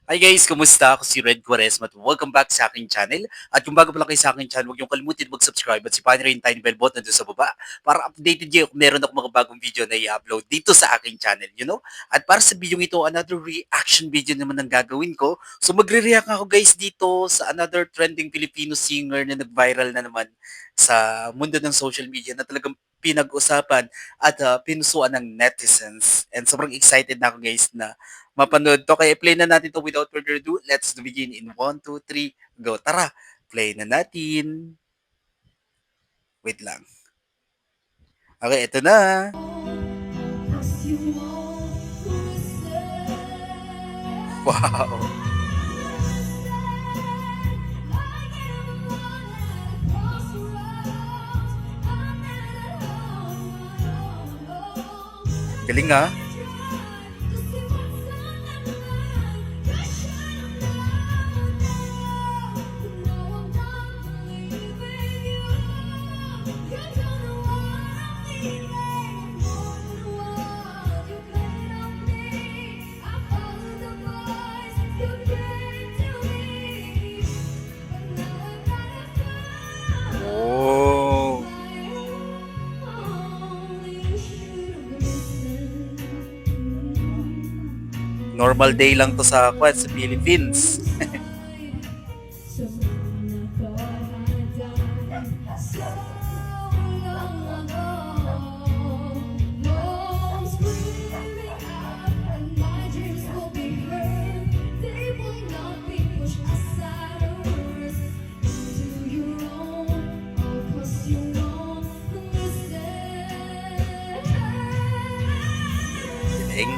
Hi guys, kumusta? Ako si Red Quaresma at welcome back sa aking channel. At kung bago pa lang kayo sa aking channel, huwag niyong kalimutan mag-subscribe at si rin yung tiny bell button doon sa baba para updated kayo kung meron ako mga bagong video na i-upload dito sa aking channel, you know? At para sa video ito, another reaction video naman ang gagawin ko. So magre-react ako guys dito sa another trending Filipino singer na nag-viral na naman sa mundo ng social media na talagang pinag-usapan at pinusuan ng netizens. And sobrang excited na ako guys na mapanood 'to. Kaya i-play na natin 'to without further ado. Let's begin in 1, 2, 3, go. Tara, play na natin. Wait lang. Okay, ito na. Wow. Galing ah. Oh. Normal day lang to sa kwan sa Philippines. Galing.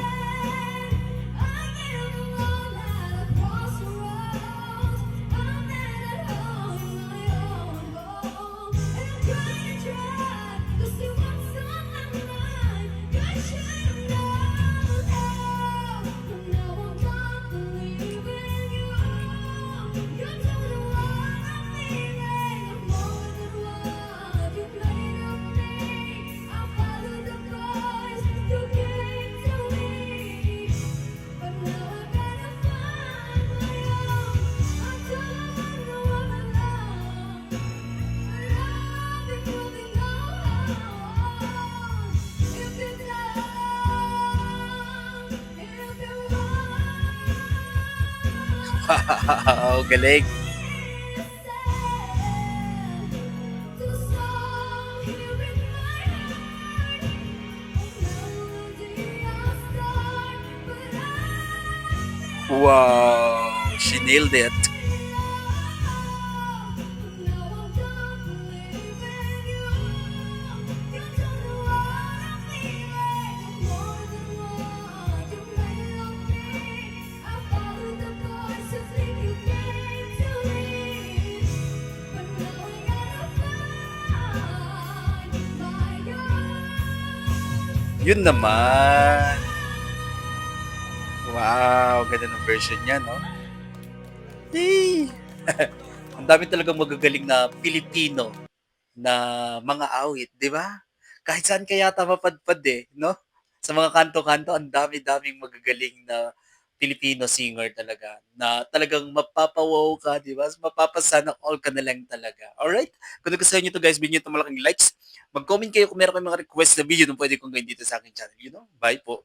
Wow, galing. Wow, she nailed it. Yun naman. Wow, ganda ng version niya, no? Yay! Ang dami talagang magagaling na Pilipino na mga awit, 'di ba? Kahit saan ka yata mapadpad, eh, 'no? Sa mga kanto-kanto ang dami-daming magagaling na Filipino singer talaga na talagang mapapa-wow ka, 'di ba? Mapapa-sana all ka na lang talaga. Alright? Kung nagustuhan niyo 'to guys, bigyan niyo 'to malaking likes. Mag-comment kayo kung meron kayong mga request na video na puwede kong gawin dito sa aking channel, you know? Bye po.